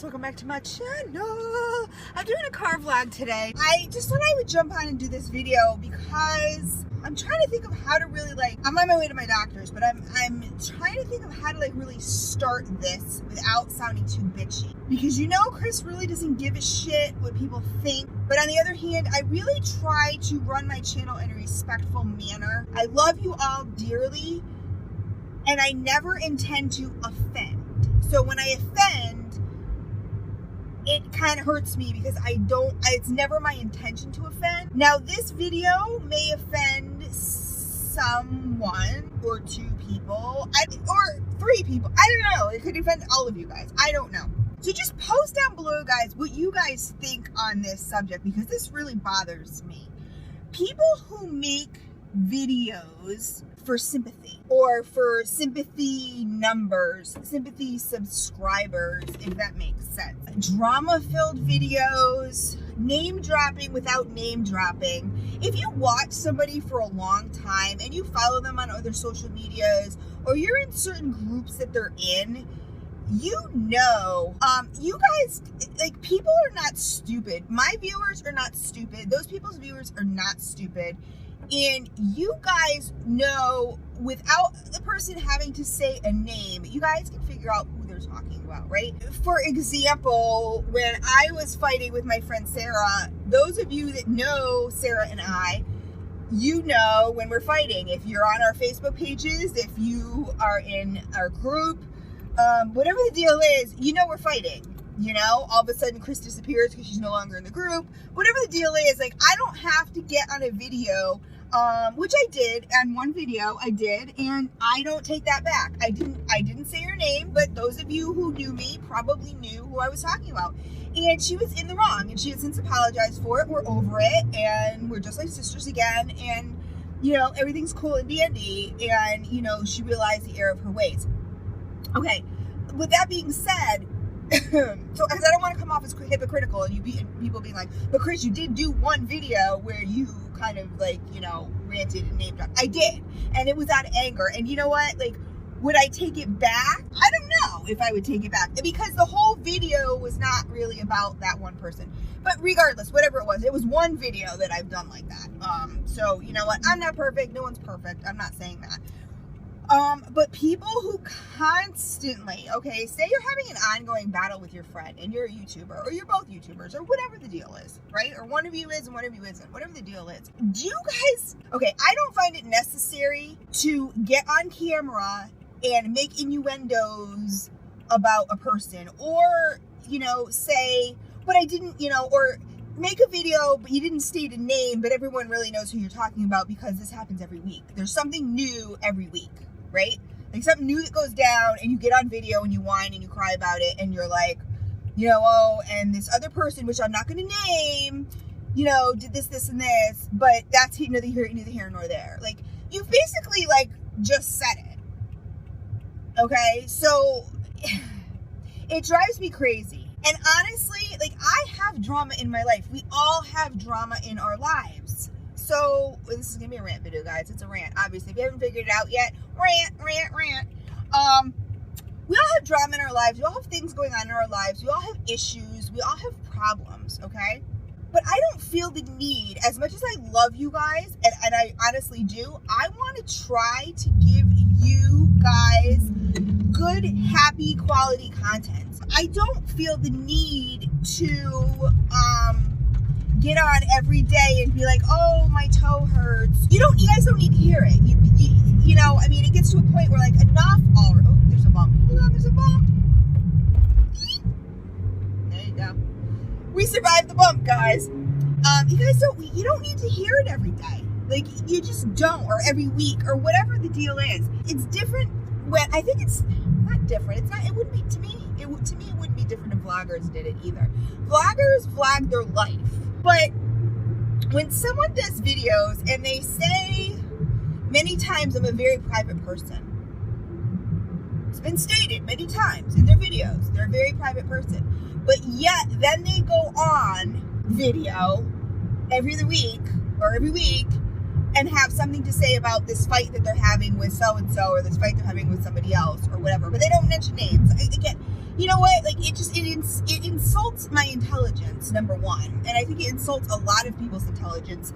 welcome back to my channel. I'm doing a car vlog today. I just thought I would jump on and do this video because I'm trying to think of how to really I'm on my way to my doctor's, but I'm trying to think of how to really start this without sounding too bitchy. Because Chris really doesn't give a shit what people think. But on the other hand, I really try to run my channel in a respectful manner. I love you all dearly, and I never intend to offend. So when I offend, it kind of hurts me because it's never my intention to offend. Now this video may offend someone or two people, or three people. I don't know. It could offend all of you guys. I don't know. So just post down below, guys, what you guys think on this subject, because this really bothers me. People who make videos for sympathy or for sympathy numbers, sympathy subscribers, if that makes sense. Drama-filled videos, name dropping without name dropping. If you watch somebody for a long time and you follow them on other social medias, or you're in certain groups that they're in, you guys, people are not stupid. My viewers are not stupid. Those people's viewers are not stupid. And you guys know, without the person having to say a name, you guys can figure out who they're talking about, right? For example, when I was fighting with my friend Sarah, those of you that know Sarah and I, you know when we're fighting. If you're on our Facebook pages, if you are in our group, whatever the deal is, we're fighting. All of a sudden Chris disappears because she's no longer in the group. Whatever the deal is, I don't have to get on a video, which I did, on one video I did, and I don't take that back. I didn't say her name, but those of you who knew me probably knew who I was talking about. And she was in the wrong, and she has since apologized for it. We're over it, and we're just like sisters again, and, everything's cool and dandy, and, she realized the error of her ways. Okay, with that being said, so because I don't want to come off as hypocritical and people being like, but Chris, you did do one video where you kind of ranted and name dropped. I did, and it was out of anger. And you know what? Would I take it back? I don't know if I would take it back, because the whole video was not really about that one person. But regardless, whatever it was one video that I've done like that. So you know what? I'm not perfect. No one's perfect. I'm not saying that. But people who constantly, say you're having an ongoing battle with your friend and you're a YouTuber, or you're both YouTubers, or whatever the deal is, right? Or one of you is and one of you isn't, whatever the deal is. Do you guys, I don't find it necessary to get on camera and make innuendos about a person, or, say, but I didn't, or make a video, but you didn't state a name, but everyone really knows who you're talking about, because this happens every week. There's something new every week, right? Something new that goes down, and you get on video and you whine and you cry about it, and you're like, oh, and this other person, which I'm not going to name, did this, and this, but that's neither here nor there. You've basically, just said it. Okay? So, it drives me crazy. And honestly, I have drama in my life. We all have drama in our lives. So, this is going to be a rant video, guys. It's a rant, obviously. If you haven't figured it out yet, rant. We all have drama in our lives. We all have things going on in our lives. We all have issues. We all have problems, okay? But I don't feel the need, as much as I love you guys, and I honestly do, I want to try to give you guys good, happy, quality content. I don't feel the need to get on every day and be like, oh, my toe hurts. You guys don't need to hear it. It gets to a point where enough. Oh, there's a bump. Hold on, there's a bump. There you go. We survived the bump, guys. You guys you don't need to hear it every day. You just don't, or every week, or whatever the deal is. It's different when, I think it's not different. It's not, it wouldn't be, to me, it wouldn't be different if vloggers did it either. Vloggers vlog their life. But when someone does videos and they say many times, I'm a very private person. It's been stated many times in their videos. They're a very private person. But yet, then they go on video every other week or every week and have something to say about this fight that they're having with so-and-so, or this fight they're having with somebody else, or whatever, but they don't mention names. Again, you know what? Like, it insults my intelligence, number one. And I think it insults a lot of people's intelligence,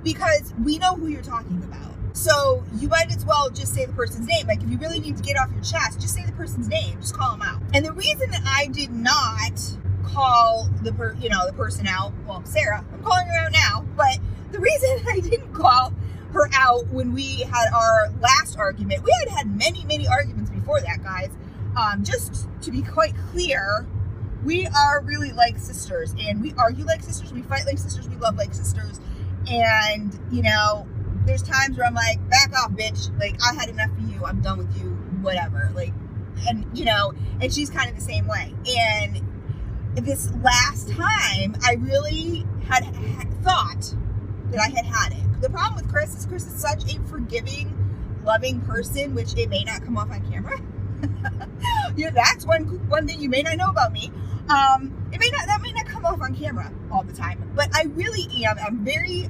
because we know who you're talking about. So you might as well just say the person's name. Like, if you really need to get off your chest, just say the person's name. Just call them out. And the reason that I did not call the person out, well, Sarah, I'm calling her out now, but the reason I didn't call her out when we had our last argument, we had many arguments before that, guys. Just to be quite clear, we are really like sisters, and we argue like sisters, we fight like sisters, we love like sisters. And, there's times where I'm like, back off, bitch. Like, I had enough of you. I'm done with you. Whatever. Like, and, and she's kind of the same way. And this last time, I really had thought that I had it. The problem with Chris is such a forgiving, loving person, which it may not come off on camera. That's one thing you may not know about me. That may not come off on camera all the time, but I really am. I'm very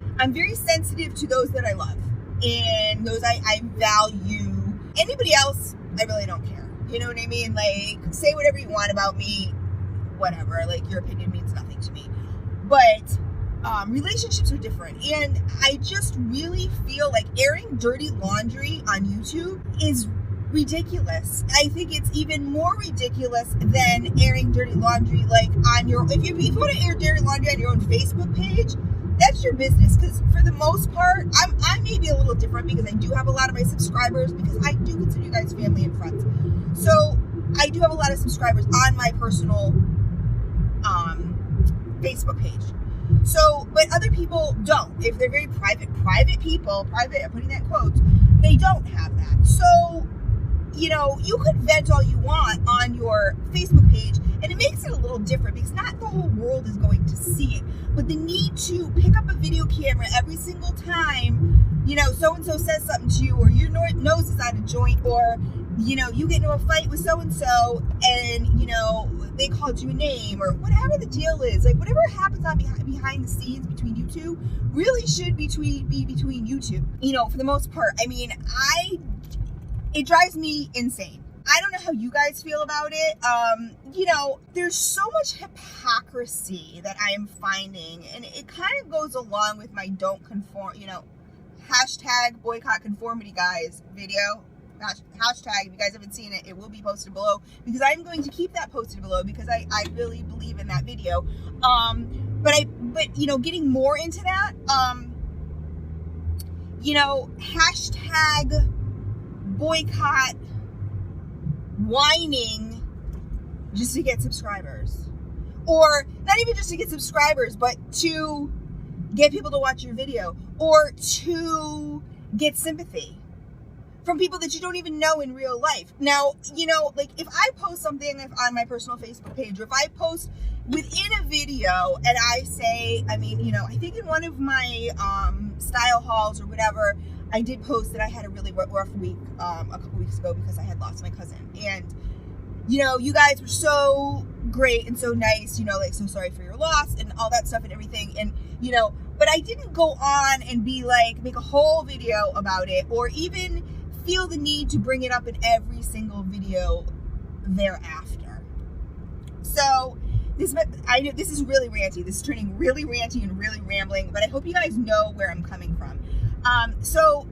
sensitive to those that I love, and those I value. Anybody else, I really don't care. You know what I mean? Like, say whatever you want about me, whatever. Like, your opinion means nothing to me. But relationships are different, and I just really feel like airing dirty laundry on YouTube is ridiculous. I think it's even more ridiculous than airing dirty laundry like on your, if you want to air dirty laundry on your own Facebook page, that's your business. Because for the most part, I may be a little different, because I do have a lot of my subscribers, because I do consider you guys family and friends. So I do have a lot of subscribers on my personal Facebook page. So, but other people don't. If they're very private people, I'm putting that in quotes, they don't have that. So, you could vent all you want on your Facebook page, and it makes it a little different, because not the whole world is going to see it. But the need to pick up a video camera every single time, so-and-so says something to you, or your nose is out of joint, or, you get into a fight with so-and-so, and, they called you a name, or whatever the deal is. Like, whatever happens on behind the scenes between you two really should be between you two. For the most part. I mean, it drives me insane. I don't know how you guys feel about it. There's so much hypocrisy that I am finding, and it kind of goes along with my don't conform, hashtag boycott conformity guys video. Hashtag, if you guys haven't seen it, it will be posted below, because I'm going to keep that posted below, because I really believe in that video. But getting more into that, hashtag boycott whining just to get subscribers, or not even just to get subscribers, but to get people to watch your video, or to get sympathy from people that you don't even know in real life. Now, like, if I post something on my personal Facebook page, or if I post within a video and I say, I think in one of my style hauls or whatever, I did post that I had a really rough week a couple weeks ago, because I had lost my cousin. And, you guys were so great and so nice, like, so sorry for your loss and all that stuff and everything. And, but I didn't go on and be like, make a whole video about it, or even feel the need to bring it up in every single video thereafter. So I know this is really ranty. This is turning really ranty and really rambling, but I hope you guys know where I'm coming from. So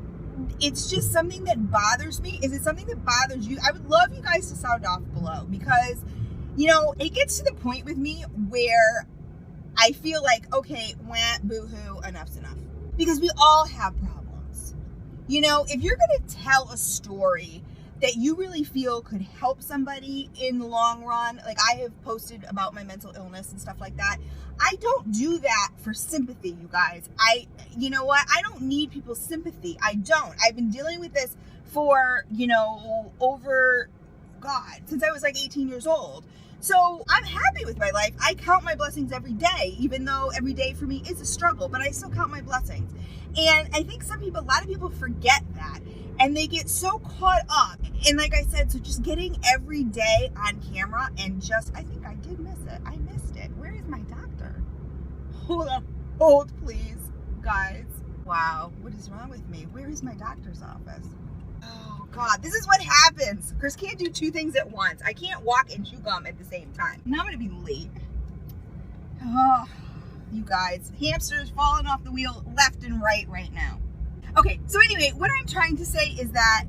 it's just something that bothers me. Is it something that bothers you? I would love you guys to sound off below, because, it gets to the point with me where I feel like, okay, boo-hoo, enough's enough. Because we all have problems. If you're going to tell a story that you really feel could help somebody in the long run, like I have posted about my mental illness and stuff like that, I don't do that for sympathy, you guys. You know what? I don't need people's sympathy. I don't. I've been dealing with this for, since I was like 18 years old. So I'm happy with my life. I count my blessings every day, even though every day for me is a struggle, but I still count my blessings. And I think a lot of people forget that, and they get so caught up. And like I said, so just getting every day on camera, and I think I did miss it. I missed it. Where is my doctor? Hold please, guys. Wow, what is wrong with me? Where is my doctor's office? Oh God, this is what happens. Chris can't do two things at once. I can't walk and chew gum at the same time. Now I'm gonna be late. Oh, you guys, hamsters falling off the wheel left and right now. Okay, so anyway, what I'm trying to say is that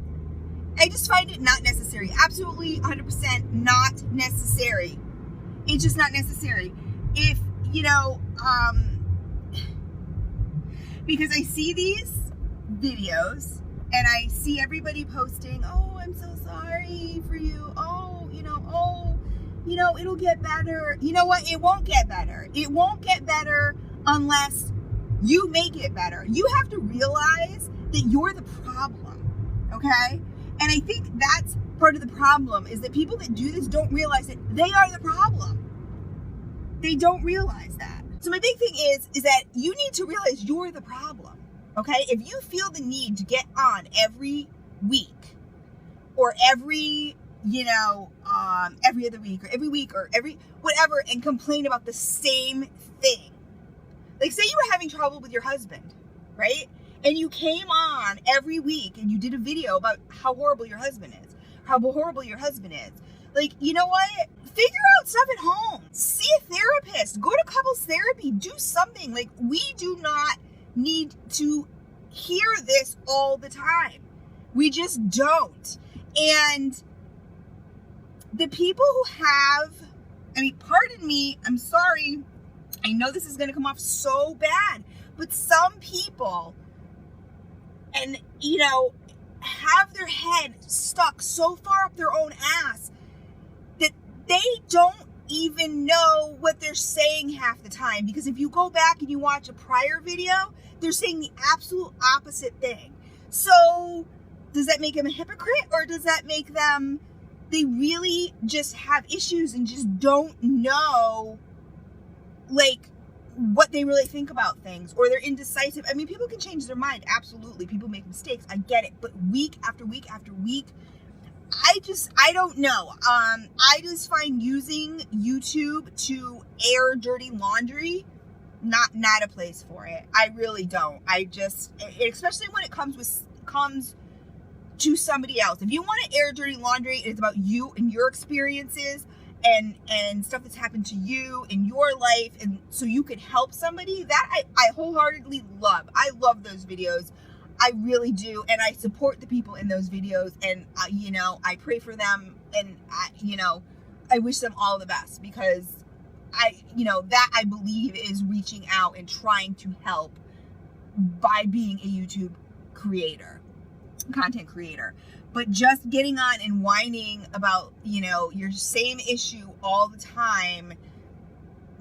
I just find it not necessary. Absolutely 100% not necessary. It's just not necessary. If, you know, because I see these videos and I see everybody posting, oh, I'm so sorry for you. Oh, it'll get better. You know what? It won't get better. It won't get better unless you make it better. You have to realize that you're the problem, okay? And I think that's part of the problem, is that people that do this don't realize that they are the problem. They don't realize that. So my big thing is that you need to realize you're the problem, okay? If you feel the need to get on every week or every other week or every week or every whatever and complain about the same thing. Like, say you were having trouble with your husband, right? And you came on every week and you did a video about how horrible your husband is. Like, you know what? Figure out stuff at home. See a therapist. Go to couples therapy. Do something. Like, we do not need to hear this all the time. We just don't. And the people who have, pardon me, I'm sorry. I know this is going to come off so bad, but some people, and, have their head stuck so far up their own ass that they don't even know what they're saying half the time. Because if you go back and you watch a prior video, they're saying the absolute opposite thing. So does that make them a hypocrite, or does that make them, they really just have issues and just don't know, like, what they really think about things, or they're indecisive? People can change their mind. Absolutely. People make mistakes. I get it. But week after week after week, I don't know. I just find using YouTube to air dirty laundry, not a place for it. I really don't. Especially when it comes to somebody else. If you want to air dirty laundry, it's about you and your experiences and stuff that's happened to you in your life, and so you could help somebody. That I wholeheartedly love. I love those videos. I really do. And I support the people in those videos, and I pray for them, and I wish them all the best, because that I believe is reaching out and trying to help by being a YouTube content creator. But just getting on and whining about, your same issue all the time,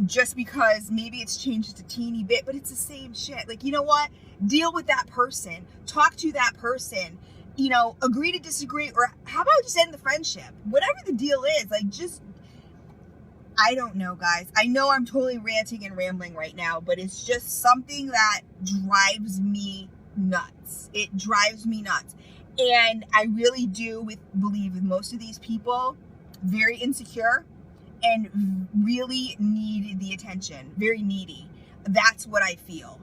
just because maybe it's changed just a teeny bit, but it's the same shit. Like, you know what? Deal with that person. Talk to that person. Agree to disagree, or how about just end the friendship? Whatever the deal is, I don't know, guys. I know I'm totally ranting and rambling right now, but it's just something that drives me nuts. It drives me nuts. And I really do believe with most of these people, very insecure and really need the attention, very needy. That's what I feel.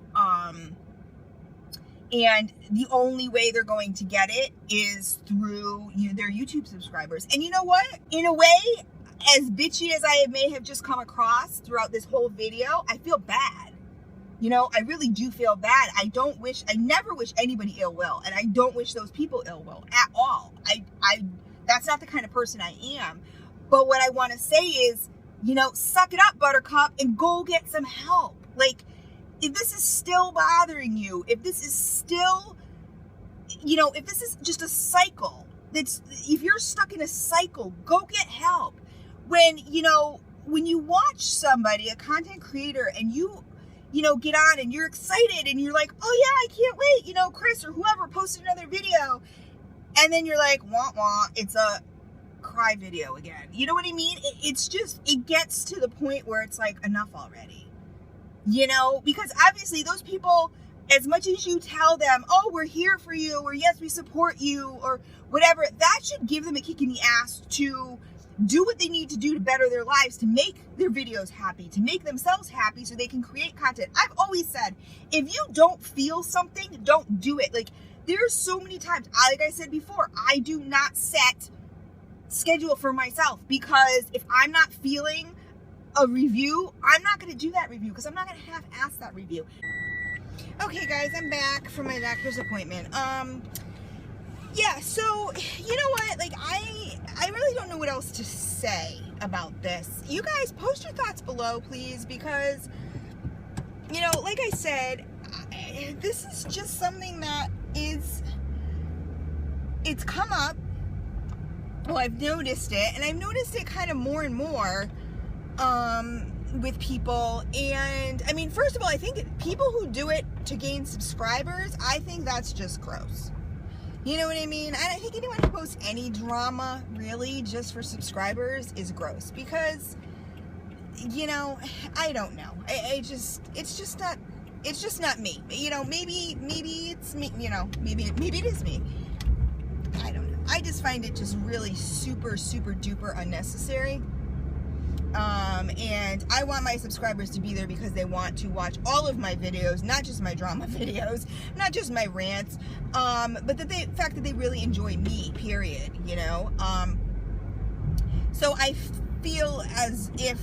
And the only way they're going to get it is through their YouTube subscribers. And you know what? In a way, as bitchy as I may have just come across throughout this whole video, I feel bad. I really do feel bad. I never wish anybody ill will, and I don't wish those people ill will at all. That's not the kind of person I am. But what I want to say is, suck it up, buttercup, and go get some help. Like, if this is still bothering you, if this is still, if this is just a cycle, if you're stuck in a cycle, go get help. When you watch somebody, a content creator, and you get on and you're excited and you're like, oh yeah, I can't wait, Chris or whoever posted another video, and then you're like, wah wah, it's a cry video again. You know what I mean? It gets to the point where it's like, enough already. Because obviously those people, as much as you tell them, oh, we're here for you, or yes, we support you, or whatever, that should give them a kick in the ass to do what they need to do to better their lives, to make their videos happy, to make themselves happy so they can create content. I've always said, if you don't feel something, don't do it. Like, there's so many times, like I said before, I do not set schedule for myself, because if I'm not feeling a review, I'm not going to do that review, because I'm not going to half-ass that review. Okay, guys, I'm back from my doctor's appointment. Yeah, so, you know what, like, I really don't know what else to say about this. You guys, post your thoughts below, please, because, you know, like I said, this is just something that it's come up. Well, I've noticed it, and I've noticed it kind of more and more, with people. And, I mean, first of all, I think people who do it to gain subscribers, I think that's just gross. You know what I mean? I think anyone who posts any drama, really, just for subscribers is gross. Because, you know, I don't know. It's just not me. You know, maybe it's me, you know, maybe it is me. I don't know. I just find it just really super, super duper unnecessary. And I want my subscribers to be there because they want to watch all of my videos, not just my drama videos, not just my rants, but the fact that they really enjoy me, period, you know? So I feel as if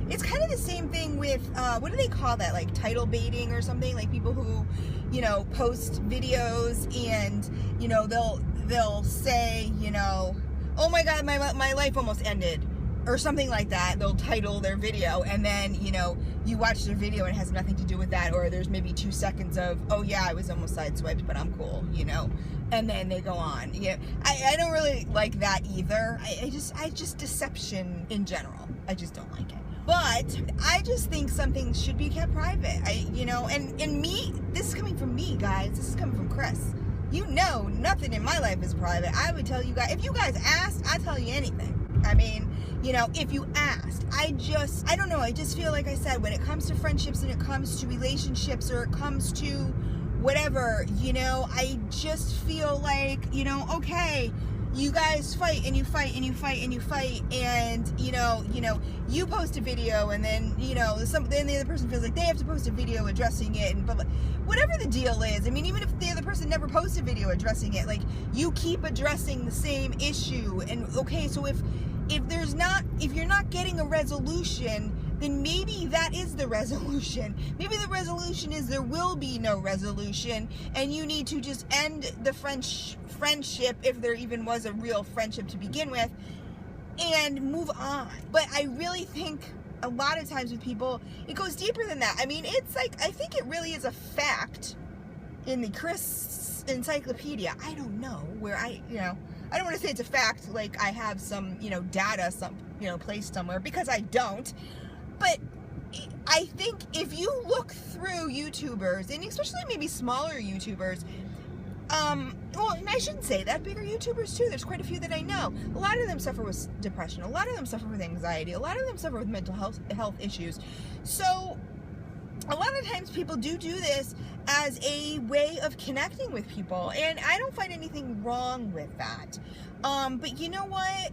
it's kind of the same thing with, what do they call that? Like title baiting or something? Like people who, you know, post videos and, you know, they'll say, you know, oh my God, my life almost ended. Or something like that. They'll title their video, and then, you know, you watch their video and it has nothing to do with that, or there's maybe 2 seconds of, oh yeah, I was almost sideswiped, but I'm cool, you know, and then they go on. Yeah, I don't really like that either. I just deception in general, I just don't like it. But I just think something should be kept private. You know, and me, this is coming from me, guys. This is coming from Chris. You know, nothing in my life is private. I would tell you guys, if you guys asked, I'd tell you anything. I mean, you know, if you asked, I don't know, I just feel like I said, when it comes to friendships and it comes to relationships or it comes to whatever, you know, I just feel like, you know, okay, you guys fight and you fight and you fight and you fight, and, you know, you post a video, and then, you know, then the other person feels like they have to post a video addressing it, and but whatever the deal is. I mean, even if the other person never posts a video addressing it, like, you keep addressing the same issue. And okay, so if you're not getting a resolution, then maybe that is the resolution. Maybe the resolution is there will be no resolution, and you need to just end the friendship, if there even was a real friendship to begin with, and move on. But I really think a lot of times with people, it goes deeper than that. I mean, it's like, I think it really is a fact in the Chris Encyclopedia. I don't know where I don't want to say it's a fact, like I have some, you know, data, placed somewhere, because I don't. But I think if you look through YouTubers, and especially maybe smaller YouTubers, well, and I shouldn't say that, bigger YouTubers too, there's quite a few that I know. A lot of them suffer with depression, a lot of them suffer with anxiety, a lot of them suffer with mental health issues. So a lot of times people do this as a way of connecting with people, and I don't find anything wrong with that. But you know what?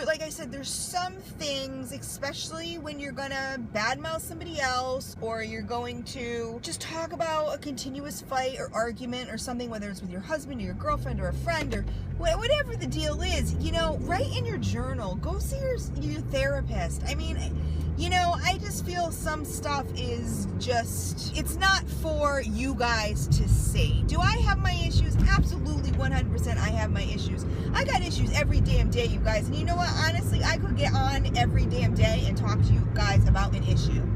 Like I said, there's some things, especially when you're gonna badmouth somebody else, or you're going to just talk about a continuous fight or argument or something, whether it's with your husband or your girlfriend or a friend or whatever the deal is, you know, write in your journal, go see your therapist. I mean, you know, I just feel some stuff is just, it's not for you guys to see. Do I have my issues? Absolutely, 100% I have my issues. I got issues every damn day, you guys. And you know what? Honestly, I could get on every damn day and talk to you guys about an issue.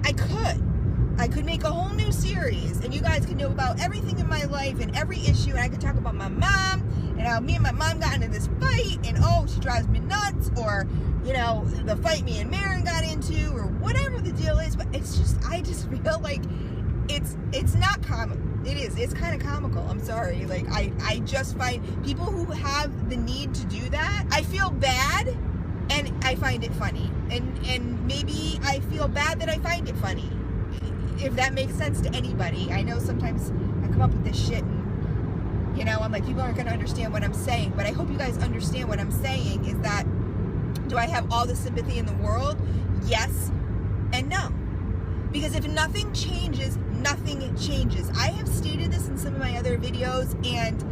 I could make a whole new series, and you guys could know about everything in my life and every issue, and I could talk about my mom, and how me and my mom got into this fight, and oh, she drives me nuts, or, you know, the fight me and Marin got into, or whatever the deal is. But it's just, I just feel like it's not comical. It is, it's kind of comical. I'm sorry. Like, I just find people who have the need to do that, I feel bad, and I find it funny. And maybe I feel bad that I find it funny, if that makes sense to anybody. I know sometimes I come up with this shit and, you know, I'm like, people aren't going to understand what I'm saying, but I hope you guys understand what I'm saying, is that Do I have all the sympathy in the world? Yes and no. Because if nothing changes, nothing changes. I have stated this in some of my other videos, and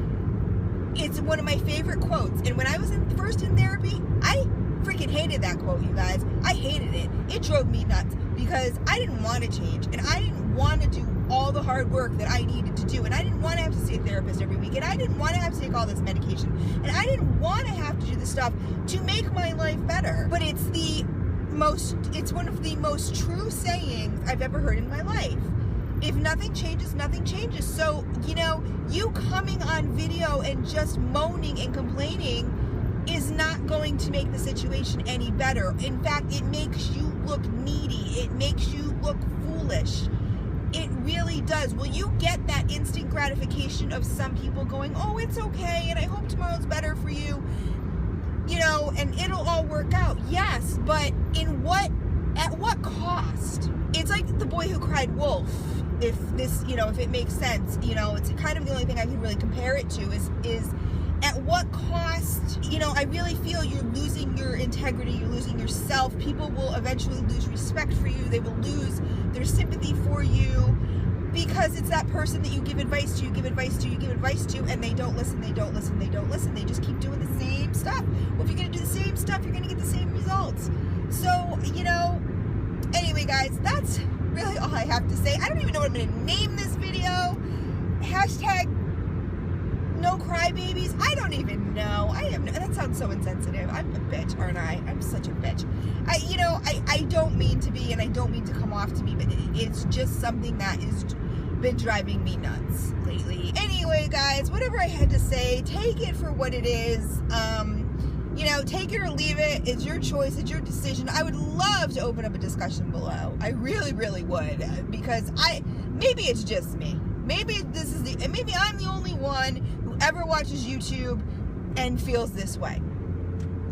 it's one of my favorite quotes. And when I was first in therapy, I freaking hated that quote, you guys. I hated it. It drove me nuts because I didn't want to change, and I didn't want to do all the hard work that I needed to do, and I didn't want to have to see a therapist every week, and I didn't want to have to take all this medication, and I didn't want to have to do the stuff to make my life better. But it's one of the most true sayings I've ever heard in my life. If nothing changes, nothing changes. So, you coming on video and just moaning and complaining is not going to make the situation any better. In fact, it makes you look needy. It makes you look foolish. It really does. Will you get that instant gratification of some people going, oh, it's okay, and I hope tomorrow's better for you, and it'll all work out? Yes, but at what cost? It's like the boy who cried wolf. If it makes sense, it's kind of the only thing I can really compare it to is at what cost? I really feel you're losing your integrity, you're losing yourself. People will eventually lose respect for you. They will lose their sympathy for you because it's that person that you give advice to, and they don't listen, They just keep doing the same stuff. Well, if you're going to do the same stuff, you're going to get the same results. So, anyway, guys, that's really all I have to say. I don't even know what I'm going to name this video. # no crybabies. I don't even know. That sounds so insensitive. I'm a bitch, aren't I? I'm such a bitch. I don't mean to be, and I don't mean to come off to be, but it's just something that has been driving me nuts lately. Anyway, guys, whatever I had to say, take it for what it is. Take it or leave it. It's your choice. It's your decision. I would love to open up a discussion below. I really, really would, because maybe it's just me. Maybe maybe I'm the only one who ever watches YouTube and feels this way,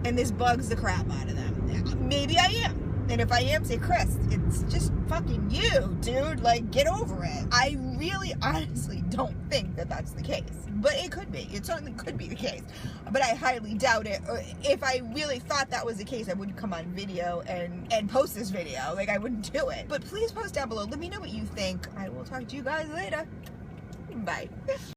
and this bugs the crap out of them. Maybe I am. And if I am, say, Chris, it's just fucking you, dude. Like, get over it. I really, honestly don't think that that's the case. But it could be. It certainly could be the case. But I highly doubt it. If I really thought that was the case, I wouldn't come on video and post this video. Like, I wouldn't do it. But please post down below. Let me know what you think. I will talk to you guys later. Bye.